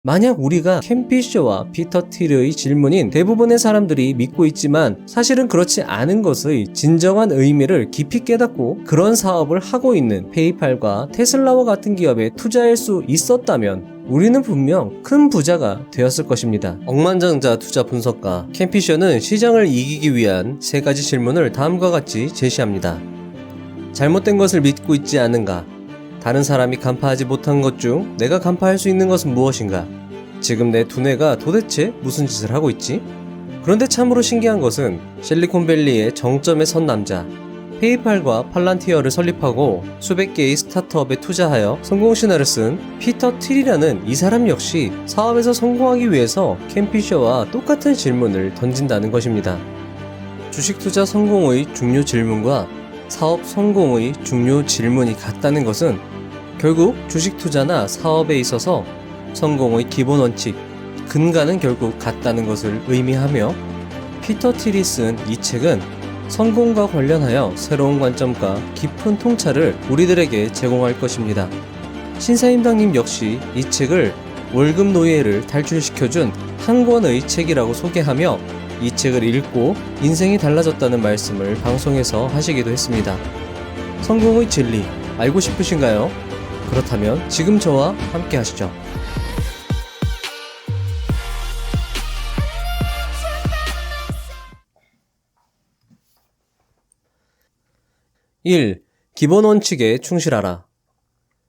만약 우리가 켄 피셔와 피터 틸의 질문인 대부분의 사람들이 믿고 있지만 사실은 그렇지 않은 것의 진정한 의미를 깊이 깨닫고 그런 사업을 하고 있는 페이팔과 테슬라와 같은 기업에 투자할 수 있었다면 우리는 분명 큰 부자가 되었을 것입니다. 억만장자 투자 분석가 켄 피셔는 시장을 이기기 위한 3가지 질문을 다음과 같이 제시합니다. 잘못된 것을 믿고 있지 않은가? 다른 사람이 간파하지 못한 것 중 내가 간파할 수 있는 것은 무엇인가? 지금 내 두뇌가 도대체 무슨 짓을 하고 있지? 그런데 참으로 신기한 것은 실리콘밸리의 정점에 선 남자, 페이팔과 팔란티어를 설립하고 수백 개의 스타트업에 투자하여 성공 신화를 쓴 피터 틸이라는 이 사람 역시 사업에서 성공하기 위해서 켄 피셔와 똑같은 질문을 던진다는 것입니다. 주식 투자 성공의 중요 질문과 사업 성공의 중요 질문이 같다는 것은 결국 주식 투자나 사업에 있어서 성공의 기본 원칙, 근간은 결국 같다는 것을 의미하며 피터 틸이 쓴 이 책은 성공과 관련하여 새로운 관점과 깊은 통찰을 우리들에게 제공할 것입니다. 신사임당님 역시 이 책을 월급 노예를 탈출시켜준 한 권의 책이라고 소개하며 이 책을 읽고 인생이 달라졌다는 말씀을 방송에서 하시기도 했습니다. 성공의 진리 알고 싶으신가요? 그렇다면 지금 저와 함께 하시죠. (1) 기본 원칙에 충실하라.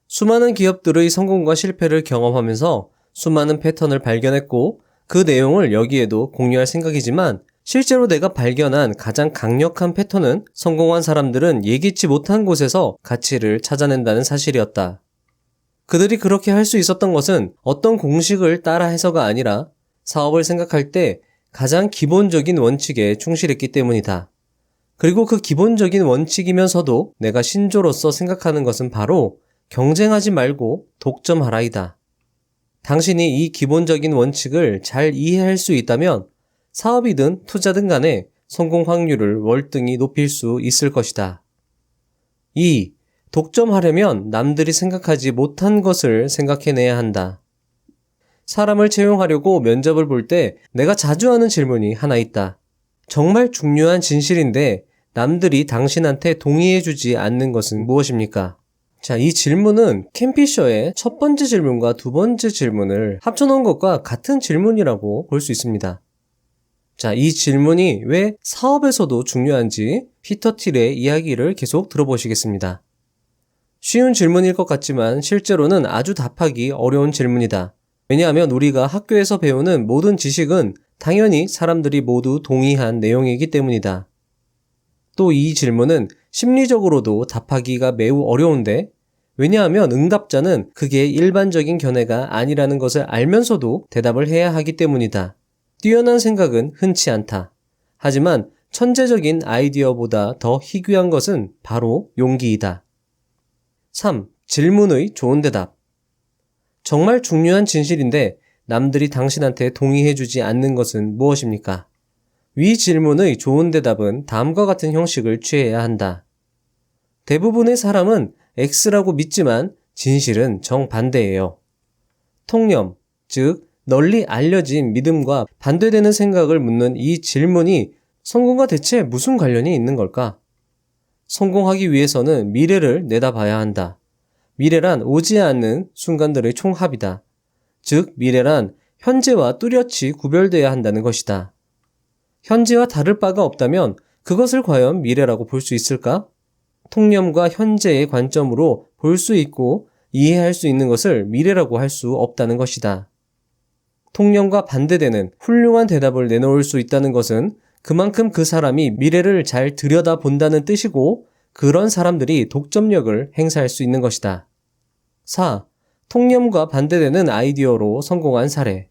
수많은 기업들의 성공과 실패를 경험하면서 수많은 패턴을 발견했고 그 내용을 여기에도 공유할 생각이지만 실제로 내가 발견한 가장 강력한 패턴은 성공한 사람들은 예기치 못한 곳에서 가치를 찾아낸다는 사실이었다. 그들이 그렇게 할 수 있었던 것은 어떤 공식을 따라 해서가 아니라 사업을 생각할 때 가장 기본적인 원칙에 충실했기 때문이다. 그리고 그 기본적인 원칙이면서도 내가 신조로서 생각하는 것은 바로 경쟁하지 말고 독점하라이다. 당신이 이 기본적인 원칙을 잘 이해할 수 있다면 사업이든 투자든 간에 성공 확률을 월등히 높일 수 있을 것이다. 2. 독점하려면 남들이 생각하지 못한 것을 생각해내야 한다. 사람을 채용하려고 면접을 볼 때 내가 자주 하는 질문이 하나 있다. 정말 중요한 진실인데 남들이 당신한테 동의해주지 않는 것은 무엇입니까? 자, 이 질문은 켄 피셔의 첫 번째 질문과 두 번째 질문을 합쳐놓은 것과 같은 질문이라고 볼 수 있습니다. 자, 이 질문이 왜 사업에서도 중요한지 피터 틸의 이야기를 계속 들어보시겠습니다. 쉬운 질문일 것 같지만 실제로는 아주 답하기 어려운 질문이다. 왜냐하면 우리가 학교에서 배우는 모든 지식은 당연히 사람들이 모두 동의한 내용이기 때문이다. 또 이 질문은 심리적으로도 답하기가 매우 어려운데 왜냐하면 응답자는 그게 일반적인 견해가 아니라는 것을 알면서도 대답을 해야 하기 때문이다. 뛰어난 생각은 흔치 않다. 하지만 천재적인 아이디어보다 더 희귀한 것은 바로 용기이다. 3. 질문의 좋은 대답. 정말 중요한 진실인데 남들이 당신한테 동의해주지 않는 것은 무엇입니까? 위 질문의 좋은 대답은 다음과 같은 형식을 취해야 한다. 대부분의 사람은 X라고 믿지만 진실은 정반대예요. 통념, 즉 널리 알려진 믿음과 반대되는 생각을 묻는 이 질문이 성공과 대체 무슨 관련이 있는 걸까? 성공하기 위해서는 미래를 내다봐야 한다. 미래란 오지 않는 순간들의 총합이다. 즉 미래란 현재와 뚜렷이 구별돼야 한다는 것이다. 현재와 다를 바가 없다면 그것을 과연 미래라고 볼 수 있을까? 통념과 현재의 관점으로 볼 수 있고 이해할 수 있는 것을 미래라고 할 수 없다는 것이다. 통념과 반대되는 훌륭한 대답을 내놓을 수 있다는 것은 그만큼 그 사람이 미래를 잘 들여다본다는 뜻이고 그런 사람들이 독점력을 행사할 수 있는 것이다. 4. 통념과 반대되는 아이디어로 성공한 사례.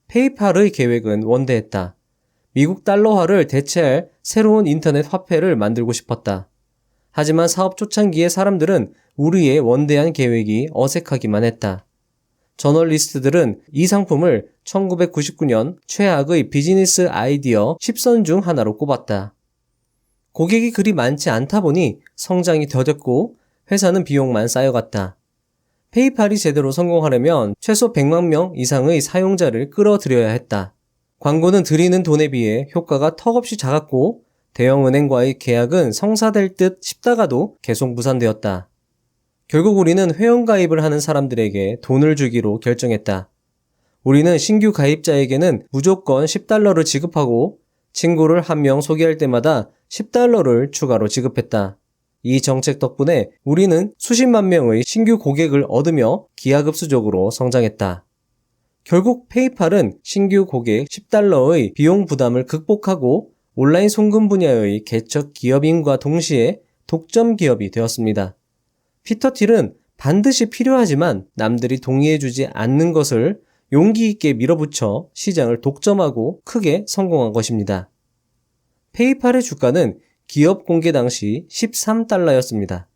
페이팔의 계획은 원대했다. 미국 달러화를 대체할 새로운 인터넷 화폐를 만들고 싶었다. 하지만 사업 초창기의 사람들은 우리의 원대한 계획이 어색하기만 했다. 저널리스트들은 이 상품을 1999년 최악의 비즈니스 아이디어 10선 중 하나로 꼽았다. 고객이 그리 많지 않다 보니 성장이 더뎠고 회사는 비용만 쌓여갔다. 페이팔이 제대로 성공하려면 최소 100만 명 이상의 사용자를 끌어들여야 했다. 광고는 들이는 돈에 비해 효과가 턱없이 작았고 대형 은행과의 계약은 성사될 듯 싶다가도 계속 무산되었다. 결국 우리는 회원가입을 하는 사람들에게 돈을 주기로 결정했다. 우리는 신규 가입자에게는 무조건 $10를 지급하고 친구를 한 명 소개할 때마다 $10를 추가로 지급했다. 이 정책 덕분에 우리는 수십만 명의 신규 고객을 얻으며 기하급수적으로 성장했다. 결국 페이팔은 신규 고객 $10의 비용 부담을 극복하고 온라인 송금 분야의 개척 기업인과 동시에 독점 기업이 되었습니다. 피터 틸은 반드시 필요하지만 남들이 동의해주지 않는 것을 용기 있게 밀어붙여 시장을 독점하고 크게 성공한 것입니다. 페이팔의 주가는 기업 공개 당시 $13였습니다.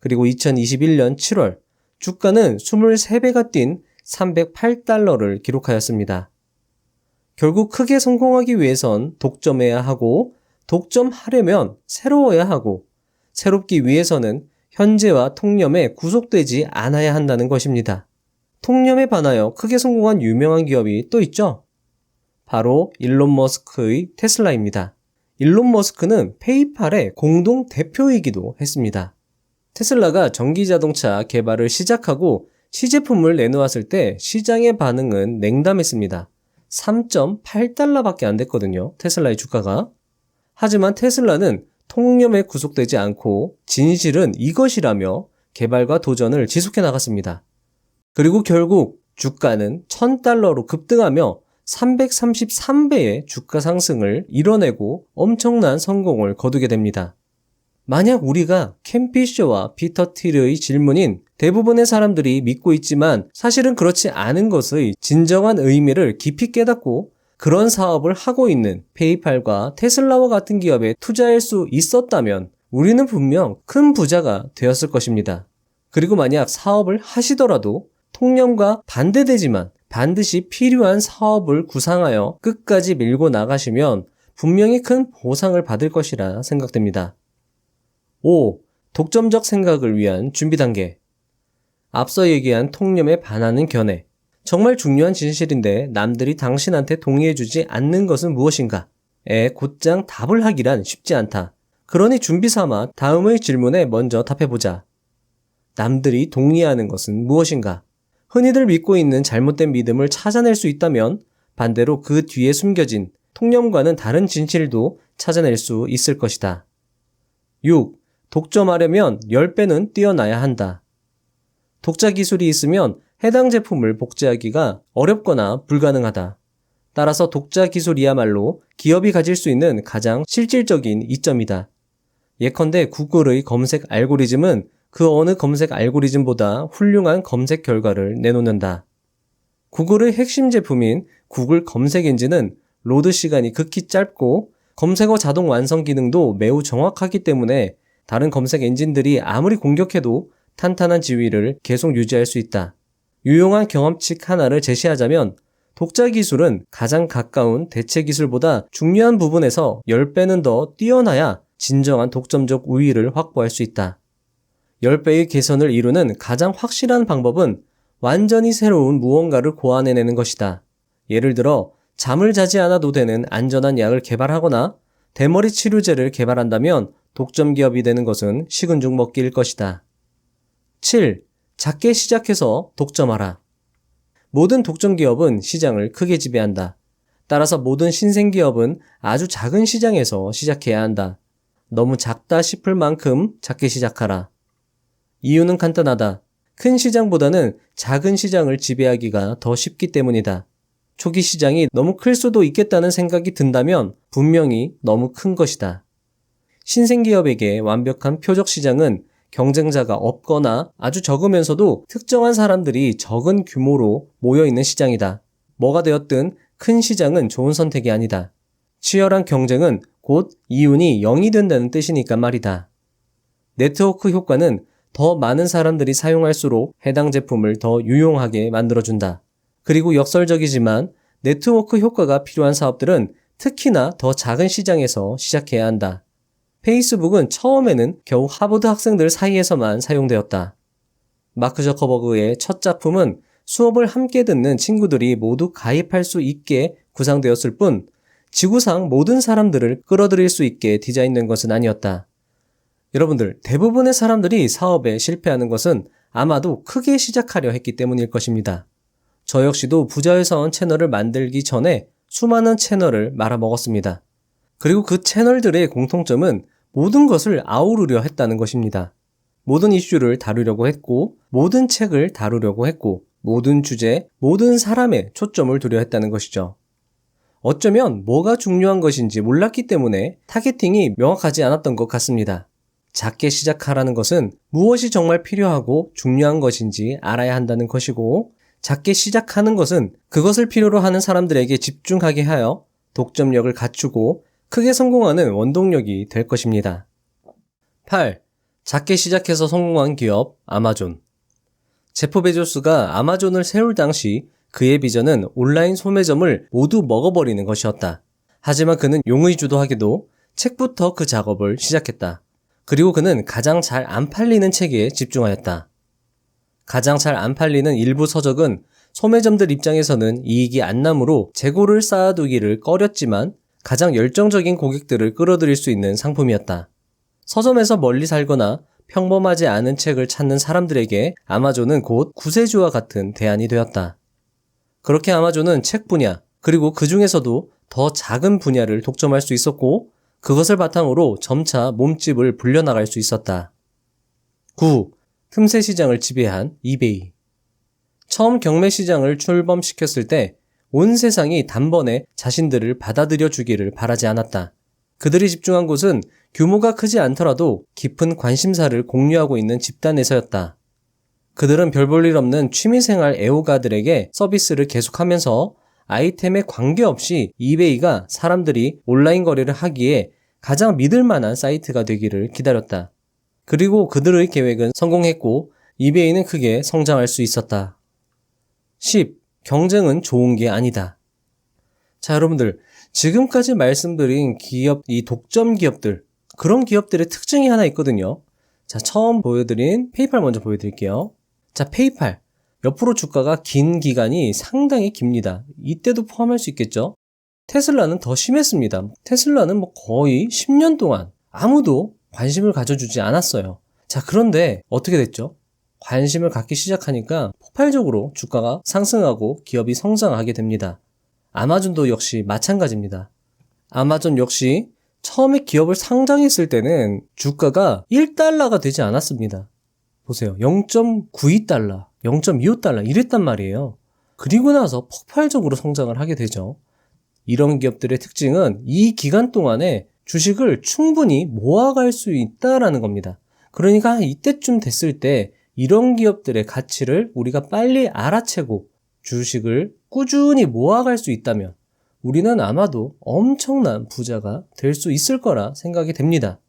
그리고 2021년 7월 주가는 23배가 뛴 $308를 기록하였습니다. 결국 크게 성공하기 위해선 독점해야 하고 독점하려면 새로워야 하고 새롭기 위해서는 현재와 통념에 구속되지 않아야 한다는 것입니다. 통념에 반하여 크게 성공한 유명한 기업이 또 있죠. 바로 일론 머스크의 테슬라입니다. 일론 머스크는 페이팔의 공동 대표이기도 했습니다. 테슬라가 전기자동차 개발을 시작하고 시제품을 내놓았을 때 시장의 반응은 냉담했습니다. $3.8밖에 안 됐거든요. 테슬라의 주가가. 하지만 테슬라는 통념에 구속되지 않고 진실은 이것이라며 개발과 도전을 지속해 나갔습니다. 그리고 결국 주가는 $1,000로 급등하며 333배의 주가 상승을 이뤄내고 엄청난 성공을 거두게 됩니다. 만약 우리가 켄 피셔와 피터 틸의 질문인 대부분의 사람들이 믿고 있지만 사실은 그렇지 않은 것의 진정한 의미를 깊이 깨닫고 그런 사업을 하고 있는 페이팔과 테슬라와 같은 기업에 투자할 수 있었다면 우리는 분명 큰 부자가 되었을 것입니다. 그리고 만약 사업을 하시더라도 통념과 반대되지만 반드시 필요한 사업을 구상하여 끝까지 밀고 나가시면 분명히 큰 보상을 받을 것이라 생각됩니다. 5. 독점적 생각을 위한 준비 단계. 앞서 얘기한 통념에 반하는 견해. 정말 중요한 진실인데 남들이 당신한테 동의해주지 않는 것은 무엇인가? 에 곧장 답을 하기란 쉽지 않다. 그러니 준비 삼아 다음의 질문에 먼저 답해보자. 남들이 동의하는 것은 무엇인가? 흔히들 믿고 있는 잘못된 믿음을 찾아낼 수 있다면 반대로 그 뒤에 숨겨진 통념과는 다른 진실도 찾아낼 수 있을 것이다. 6. 독점하려면 10배는 뛰어나야 한다. 독자 기술이 있으면 해당 제품을 복제하기가 어렵거나 불가능하다. 따라서 독자 기술이야말로 기업이 가질 수 있는 가장 실질적인 이점이다. 예컨대 구글의 검색 알고리즘은 그 어느 검색 알고리즘보다 훌륭한 검색 결과를 내놓는다. 구글의 핵심 제품인 구글 검색 엔진은 로드 시간이 극히 짧고 검색어 자동 완성 기능도 매우 정확하기 때문에 다른 검색 엔진들이 아무리 공격해도 탄탄한 지위를 계속 유지할 수 있다. 유용한 경험칙 하나를 제시하자면 독자 기술은 가장 가까운 대체 기술보다 중요한 부분에서 10배는 더 뛰어나야 진정한 독점적 우위를 확보할 수 있다. 10배의 개선을 이루는 가장 확실한 방법은 완전히 새로운 무언가를 고안해내는 것이다. 예를 들어 잠을 자지 않아도 되는 안전한 약을 개발하거나 대머리 치료제를 개발한다면 독점 기업이 되는 것은 식은 죽 먹기일 것이다. 7. 작게 시작해서 독점하라. 모든 독점 기업은 시장을 크게 지배한다. 따라서 모든 신생 기업은 아주 작은 시장에서 시작해야 한다. 너무 작다 싶을 만큼 작게 시작하라. 이유는 간단하다. 큰 시장보다는 작은 시장을 지배하기가 더 쉽기 때문이다. 초기 시장이 너무 클 수도 있겠다는 생각이 든다면 분명히 너무 큰 것이다. 신생기업에게 완벽한 표적 시장은 경쟁자가 없거나 아주 적으면서도 특정한 사람들이 적은 규모로 모여있는 시장이다. 뭐가 되었든 큰 시장은 좋은 선택이 아니다. 치열한 경쟁은 곧 이윤이 0이 된다는 뜻이니까 말이다. 네트워크 효과는 더 많은 사람들이 사용할수록 해당 제품을 더 유용하게 만들어준다. 그리고 역설적이지만 네트워크 효과가 필요한 사업들은 특히나 더 작은 시장에서 시작해야 한다. 페이스북은 처음에는 겨우 하버드 학생들 사이에서만 사용되었다. 마크 저커버그의 첫 작품은 수업을 함께 듣는 친구들이 모두 가입할 수 있게 구상되었을 뿐 지구상 모든 사람들을 끌어들일 수 있게 디자인된 것은 아니었다. 여러분들, 대부분의 사람들이 사업에 실패하는 것은 아마도 크게 시작하려 했기 때문일 것입니다. 저 역시도 부자회사원 채널을 만들기 전에 수많은 채널을 말아먹었습니다. 그리고 그 채널들의 공통점은 모든 것을 아우르려 했다는 것입니다. 모든 이슈를 다루려고 했고, 모든 책을 다루려고 했고, 모든 주제, 모든 사람에 초점을 두려 했다는 것이죠. 어쩌면 뭐가 중요한 것인지 몰랐기 때문에 타겟팅이 명확하지 않았던 것 같습니다. 작게 시작하라는 것은 무엇이 정말 필요하고 중요한 것인지 알아야 한다는 것이고, 작게 시작하는 것은 그것을 필요로 하는 사람들에게 집중하게 하여 독점력을 갖추고 크게 성공하는 원동력이 될 것입니다. 8. 작게 시작해서 성공한 기업 아마존. 제프 베조스가 아마존을 세울 당시 그의 비전은 온라인 소매점을 모두 먹어버리는 것이었다. 하지만 그는 용의주도하게도 책부터 그 작업을 시작했다. 그리고 그는 가장 잘 안 팔리는 책에 집중하였다. 가장 잘 안 팔리는 일부 서적은 소매점들 입장에서는 이익이 안 나므로 재고를 쌓아두기를 꺼렸지만 가장 열정적인 고객들을 끌어들일 수 있는 상품이었다. 서점에서 멀리 살거나 평범하지 않은 책을 찾는 사람들에게 아마존은 곧 구세주와 같은 대안이 되었다. 그렇게 아마존은 책 분야, 그리고 그 중에서도 더 작은 분야를 독점할 수 있었고 그것을 바탕으로 점차 몸집을 불려나갈 수 있었다. 9. 틈새 시장을 지배한 이베이. 처음 경매 시장을 출범시켰을 때 온 세상이 단번에 자신들을 받아들여 주기를 바라지 않았다. 그들이 집중한 곳은 규모가 크지 않더라도 깊은 관심사를 공유하고 있는 집단에서였다. 그들은 별 볼 일 없는 취미생활 애호가들에게 서비스를 계속하면서 아이템에 관계없이 이베이가 사람들이 온라인 거래를 하기에 가장 믿을 만한 사이트가 되기를 기다렸다. 그리고 그들의 계획은 성공했고 이베이는 크게 성장할 수 있었다. 10. 경쟁은 좋은 게 아니다. 자, 여러분들, 지금까지 말씀드린 기업, 이 독점 기업들, 그런 기업들의 특징이 하나 있거든요. 자, 처음 보여드린 페이팔 먼저 보여드릴게요. 자, 페이팔. 옆으로 주가가 긴 기간이 상당히 깁니다. 이때도 포함할 수 있겠죠? 테슬라는 더 심했습니다. 테슬라는 거의 10년 동안 아무도 관심을 가져주지 않았어요. 자, 그런데 어떻게 됐죠? 관심을 갖기 시작하니까 폭발적으로 주가가 상승하고 기업이 성장하게 됩니다. 아마존도 역시 마찬가지입니다. 아마존 역시 처음에 기업을 상장했을 때는 주가가 1달러가 되지 않았습니다. 보세요. 0.92달러, 0.25달러 이랬단 말이에요. 그리고 나서 폭발적으로 성장을 하게 되죠. 이런 기업들의 특징은 이 기간 동안에 주식을 충분히 모아갈 수 있다라는 겁니다. 그러니까 이때쯤 됐을 때 이런 기업들의 가치를 우리가 빨리 알아채고 주식을 꾸준히 모아갈 수 있다면 우리는 아마도 엄청난 부자가 될 수 있을 거라 생각이 됩니다.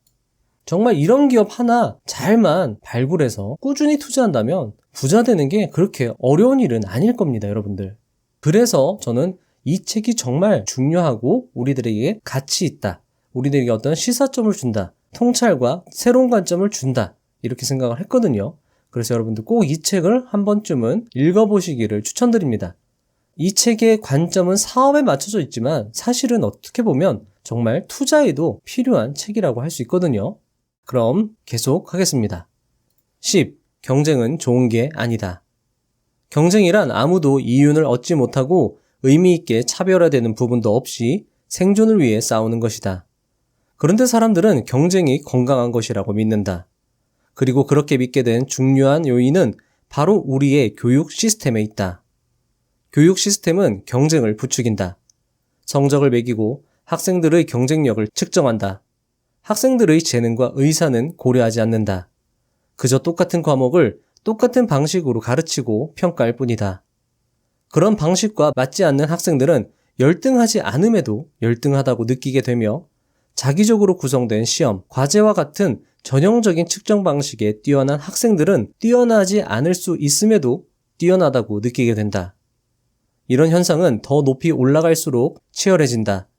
정말 이런 기업 하나 잘만 발굴해서 꾸준히 투자한다면 부자 되는 게 그렇게 어려운 일은 아닐 겁니다, 여러분들. 그래서 저는 이 책이 정말 중요하고 우리들에게 가치 있다. 우리들에게 어떤 시사점을 준다. 통찰과 새로운 관점을 준다. 이렇게 생각을 했거든요. 그래서 여러분들 꼭 이 책을 한 번쯤은 읽어보시기를 추천드립니다. 이 책의 관점은 사업에 맞춰져 있지만 사실은 어떻게 보면 정말 투자에도 필요한 책이라고 할 수 있거든요. 그럼 계속 하겠습니다. 10. 경쟁은 좋은 게 아니다. 경쟁이란 아무도 이윤을 얻지 못하고 의미 있게 차별화되는 부분도 없이 생존을 위해 싸우는 것이다. 그런데 사람들은 경쟁이 건강한 것이라고 믿는다. 그리고 그렇게 믿게 된 중요한 요인은 바로 우리의 교육 시스템에 있다. 교육 시스템은 경쟁을 부추긴다. 성적을 매기고 학생들의 경쟁력을 측정한다. 학생들의 재능과 의사는 고려하지 않는다. 그저 똑같은 과목을 똑같은 방식으로 가르치고 평가할 뿐이다. 그런 방식과 맞지 않는 학생들은 열등하지 않음에도 열등하다고 느끼게 되며 자기적으로 구성된 시험, 과제와 같은 전형적인 측정 방식에 뛰어난 학생들은 뛰어나지 않을 수 있음에도 뛰어나다고 느끼게 된다. 이런 현상은 더 높이 올라갈수록 치열해진다.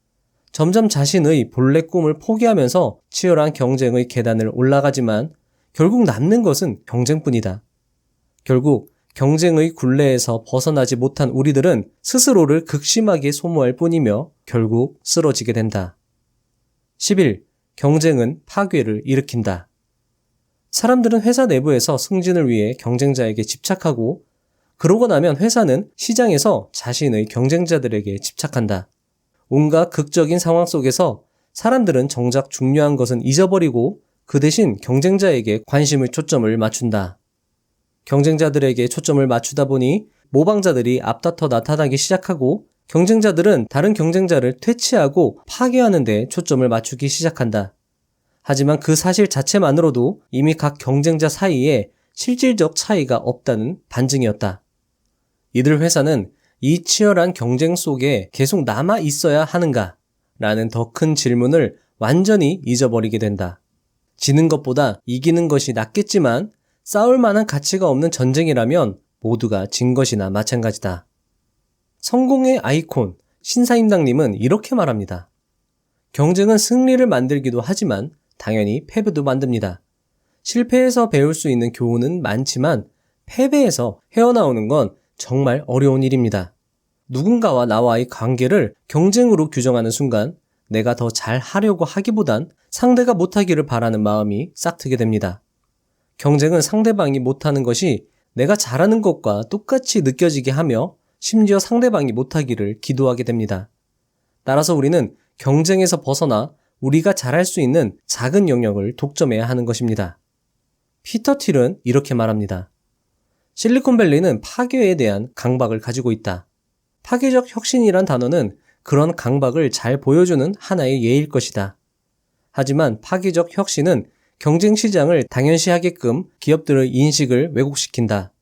점점 자신의 본래 꿈을 포기하면서 치열한 경쟁의 계단을 올라가지만 결국 남는 것은 경쟁뿐이다. 결국 경쟁의 굴레에서 벗어나지 못한 우리들은 스스로를 극심하게 소모할 뿐이며 결국 쓰러지게 된다. 11. 경쟁은 파괴를 일으킨다. 사람들은 회사 내부에서 승진을 위해 경쟁자에게 집착하고 그러고 나면 회사는 시장에서 자신의 경쟁자들에게 집착한다. 온갖 극적인 상황 속에서 사람들은 정작 중요한 것은 잊어버리고 그 대신 경쟁자에게 관심의 초점을 맞춘다. 경쟁자들에게 초점을 맞추다 보니 모방자들이 앞다퉈 나타나기 시작하고 경쟁자들은 다른 경쟁자를 퇴치하고 파괴하는 데 초점을 맞추기 시작한다. 하지만 그 사실 자체만으로도 이미 각 경쟁자 사이에 실질적 차이가 없다는 반증이었다. 이들 회사는 이 치열한 경쟁 속에 계속 남아 있어야 하는가? 라는 더 큰 질문을 완전히 잊어버리게 된다. 지는 것보다 이기는 것이 낫겠지만 싸울 만한 가치가 없는 전쟁이라면 모두가 진 것이나 마찬가지다. 성공의 아이콘 신사임당님은 이렇게 말합니다. 경쟁은 승리를 만들기도 하지만 당연히 패배도 만듭니다. 실패에서 배울 수 있는 교훈은 많지만 패배에서 헤어나오는 건 정말 어려운 일입니다. 누군가와 나와의 관계를 경쟁으로 규정하는 순간 내가 더 잘하려고 하기보단 상대가 못하기를 바라는 마음이 싹트게 됩니다. 경쟁은 상대방이 못하는 것이 내가 잘하는 것과 똑같이 느껴지게 하며 심지어 상대방이 못하기를 기도하게 됩니다. 따라서 우리는 경쟁에서 벗어나 우리가 잘할 수 있는 작은 영역을 독점해야 하는 것입니다. 피터 틸은 이렇게 말합니다. 실리콘밸리는 파괴에 대한 강박을 가지고 있다. 파괴적 혁신이란 단어는 그런 강박을 잘 보여주는 하나의 예일 것이다. 하지만 파괴적 혁신은 경쟁 시장을 당연시하게끔 기업들의 인식을 왜곡시킨다.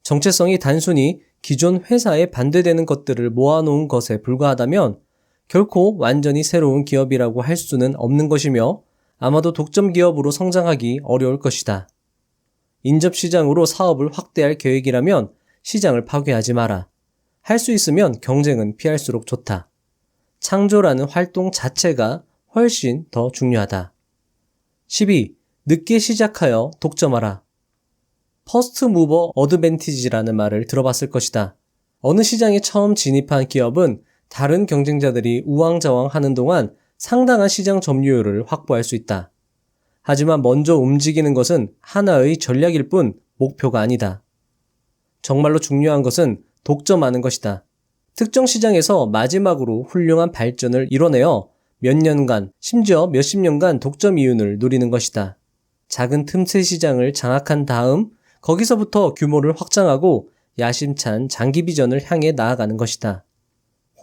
정체성이 단순히 기존 회사에 반대되는 것들을 모아놓은 것에 불과하다면 결코 완전히 새로운 기업이라고 할 수는 없는 것이며 아마도 독점 기업으로 성장하기 어려울 것이다. 인접 시장으로 사업을 확대할 계획이라면 시장을 파괴하지 마라. 할 수 있으면 경쟁은 피할수록 좋다. 창조라는 활동 자체가 훨씬 더 중요하다. 12. 늦게 시작하여 독점하라. 퍼스트 무버 어드밴티지라는 말을 들어봤을 것이다. 어느 시장에 처음 진입한 기업은 다른 경쟁자들이 우왕좌왕하는 동안 상당한 시장 점유율을 확보할 수 있다. 하지만 먼저 움직이는 것은 하나의 전략일 뿐 목표가 아니다. 정말로 중요한 것은 독점하는 것이다. 특정 시장에서 마지막으로 훌륭한 발전을 이뤄내어 몇 년간, 심지어 몇십 년간 독점 이윤을 누리는 것이다. 작은 틈새 시장을 장악한 다음 거기서부터 규모를 확장하고 야심찬 장기 비전을 향해 나아가는 것이다.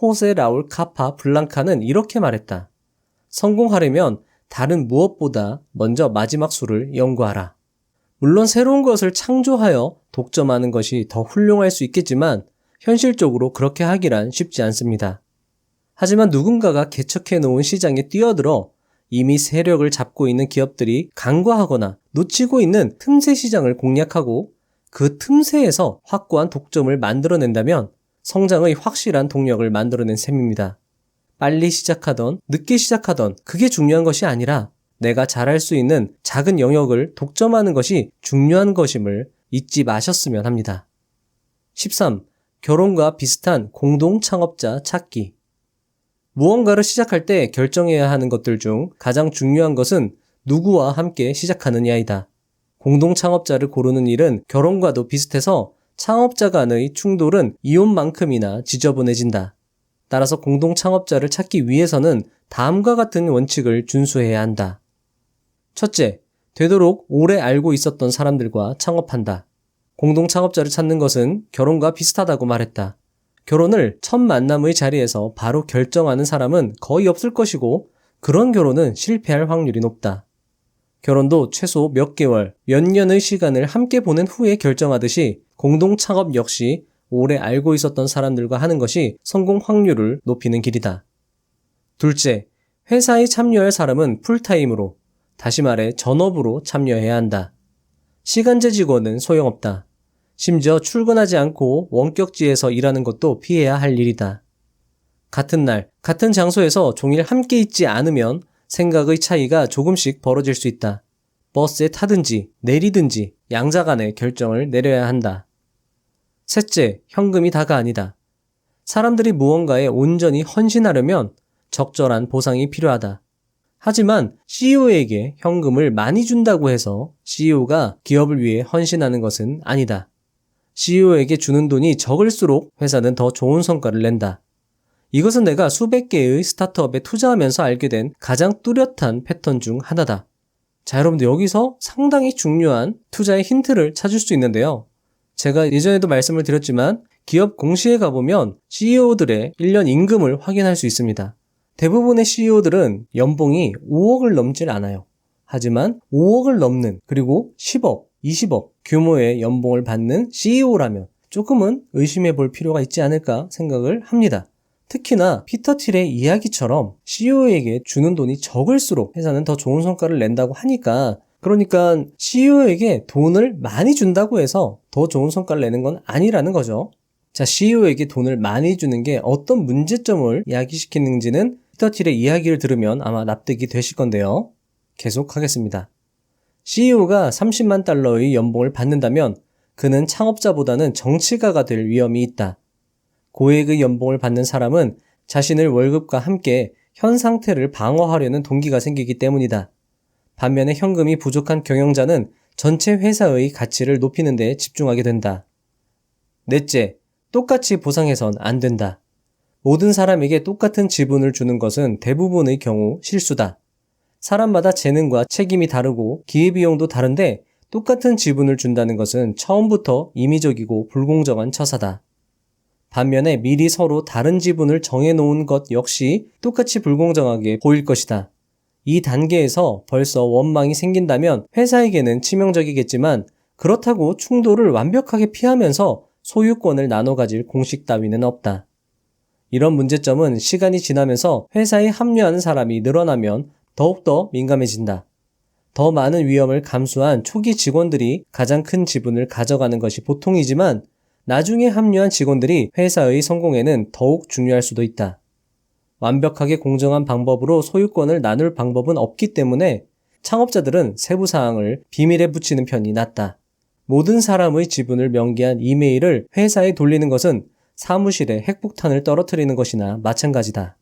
호세 라울 카파 블랑카는 이렇게 말했다. 성공하려면 다른 무엇보다 먼저 마지막 수를 연구하라. 물론 새로운 것을 창조하여 독점하는 것이 더 훌륭할 수 있겠지만 현실적으로 그렇게 하기란 쉽지 않습니다. 하지만 누군가가 개척해 놓은 시장에 뛰어들어 이미 세력을 잡고 있는 기업들이 간과하거나 놓치고 있는 틈새 시장을 공략하고 그 틈새에서 확고한 독점을 만들어낸다면 성장의 확실한 동력을 만들어낸 셈입니다. 빨리 시작하던 늦게 시작하던 그게 중요한 것이 아니라 내가 잘할 수 있는 작은 영역을 독점하는 것이 중요한 것임을 잊지 마셨으면 합니다. 13. 결혼과 비슷한 공동 창업자 찾기. 무언가를 시작할 때 결정해야 하는 것들 중 가장 중요한 것은 누구와 함께 시작하느냐이다. 공동 창업자를 고르는 일은 결혼과도 비슷해서 창업자 간의 충돌은 이혼만큼이나 지저분해진다. 따라서 공동 창업자를 찾기 위해서는 다음과 같은 원칙을 준수해야 한다. 첫째, 되도록 오래 알고 있었던 사람들과 창업한다. 공동 창업자를 찾는 것은 결혼과 비슷하다고 말했다. 결혼을 첫 만남의 자리에서 바로 결정하는 사람은 거의 없을 것이고 그런 결혼은 실패할 확률이 높다. 결혼도 최소 몇 개월, 몇 년의 시간을 함께 보낸 후에 결정하듯이 공동 창업 역시 오래 알고 있었던 사람들과 하는 것이 성공 확률을 높이는 길이다. 둘째, 회사에 참여할 사람은 풀타임으로, 다시 말해 전업으로 참여해야 한다. 시간제 직원은 소용없다. 심지어 출근하지 않고 원격지에서 일하는 것도 피해야 할 일이다. 같은 날, 같은 장소에서 종일 함께 있지 않으면 생각의 차이가 조금씩 벌어질 수 있다. 버스에 타든지 내리든지 양자 간의 결정을 내려야 한다. 셋째, 현금이 다가 아니다. 사람들이 무언가에 온전히 헌신하려면 적절한 보상이 필요하다. 하지만 CEO에게 현금을 많이 준다고 해서 CEO가 기업을 위해 헌신하는 것은 아니다. CEO에게 주는 돈이 적을수록 회사는 더 좋은 성과를 낸다. 이것은 내가 수백 개의 스타트업에 투자하면서 알게 된 가장 뚜렷한 패턴 중 하나다. 자, 여러분들 여기서 상당히 중요한 투자의 힌트를 찾을 수 있는데요. 제가 예전에도 말씀을 드렸지만 기업 공시에 가보면 CEO들의 1년 임금을 확인할 수 있습니다. 대부분의 CEO들은 연봉이 5억을 넘질 않아요. 하지만 5억을 넘는 그리고 10억, 20억 규모의 연봉을 받는 CEO라면 조금은 의심해 볼 필요가 있지 않을까 생각을 합니다. 특히나 피터 틸의 이야기처럼 CEO에게 주는 돈이 적을수록 회사는 더 좋은 성과를 낸다고 하니까, 그러니까 CEO에게 돈을 많이 준다고 해서 더 좋은 성과를 내는 건 아니라는 거죠. 자, CEO에게 돈을 많이 주는 게 어떤 문제점을 야기시키는지는 피터 틸의 이야기를 들으면 아마 납득이 되실 건데요. 계속하겠습니다. CEO가 30만 달러의 연봉을 받는다면 그는 창업자보다는 정치가가 될 위험이 있다. 고액의 연봉을 받는 사람은 자신의 월급과 함께 현 상태를 방어하려는 동기가 생기기 때문이다. 반면에 현금이 부족한 경영자는 전체 회사의 가치를 높이는 데 집중하게 된다. 넷째, 똑같이 보상해선 안 된다. 모든 사람에게 똑같은 지분을 주는 것은 대부분의 경우 실수다. 사람마다 재능과 책임이 다르고 기회비용도 다른데 똑같은 지분을 준다는 것은 처음부터 임의적이고 불공정한 처사다. 반면에 미리 서로 다른 지분을 정해놓은 것 역시 똑같이 불공정하게 보일 것이다. 이 단계에서 벌써 원망이 생긴다면 회사에게는 치명적이겠지만 그렇다고 충돌을 완벽하게 피하면서 소유권을 나눠 가질 공식 따위는 없다. 이런 문제점은 시간이 지나면서 회사에 합류하는 사람이 늘어나면 더욱더 민감해진다. 더 많은 위험을 감수한 초기 직원들이 가장 큰 지분을 가져가는 것이 보통이지만 나중에 합류한 직원들이 회사의 성공에는 더욱 중요할 수도 있다. 완벽하게 공정한 방법으로 소유권을 나눌 방법은 없기 때문에 창업자들은 세부 사항을 비밀에 붙이는 편이 낫다. 모든 사람의 지분을 명기한 이메일을 회사에 돌리는 것은 사무실에 핵폭탄을 떨어뜨리는 것이나 마찬가지다.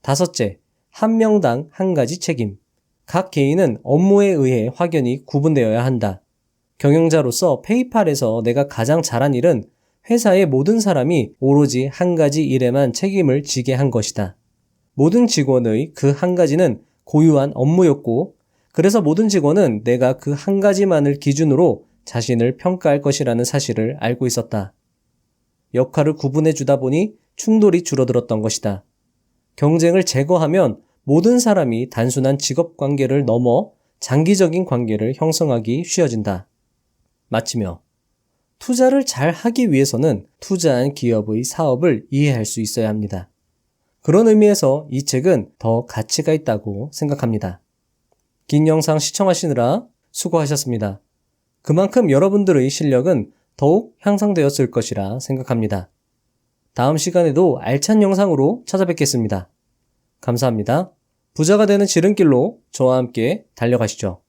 다섯째, 한 명당 한 가지 책임. 각 개인은 업무에 의해 확연히 구분되어야 한다. 경영자로서 페이팔에서 내가 가장 잘한 일은 회사의 모든 사람이 오로지 한 가지 일에만 책임을 지게 한 것이다. 모든 직원의 그 한 가지는 고유한 업무였고, 그래서 모든 직원은 내가 그 한 가지만을 기준으로 자신을 평가할 것이라는 사실을 알고 있었다. 역할을 구분해 주다 보니 충돌이 줄어들었던 것이다. 경쟁을 제거하면 모든 사람이 단순한 직업 관계를 넘어 장기적인 관계를 형성하기 쉬워진다. 마치며 투자를 잘 하기 위해서는 투자한 기업의 사업을 이해할 수 있어야 합니다. 그런 의미에서 이 책은 더 가치가 있다고 생각합니다. 긴 영상 시청하시느라 수고하셨습니다. 그만큼 여러분들의 실력은 더욱 향상되었을 것이라 생각합니다. 다음 시간에도 알찬 영상으로 찾아뵙겠습니다. 감사합니다. 부자가 되는 지름길로 저와 함께 달려가시죠.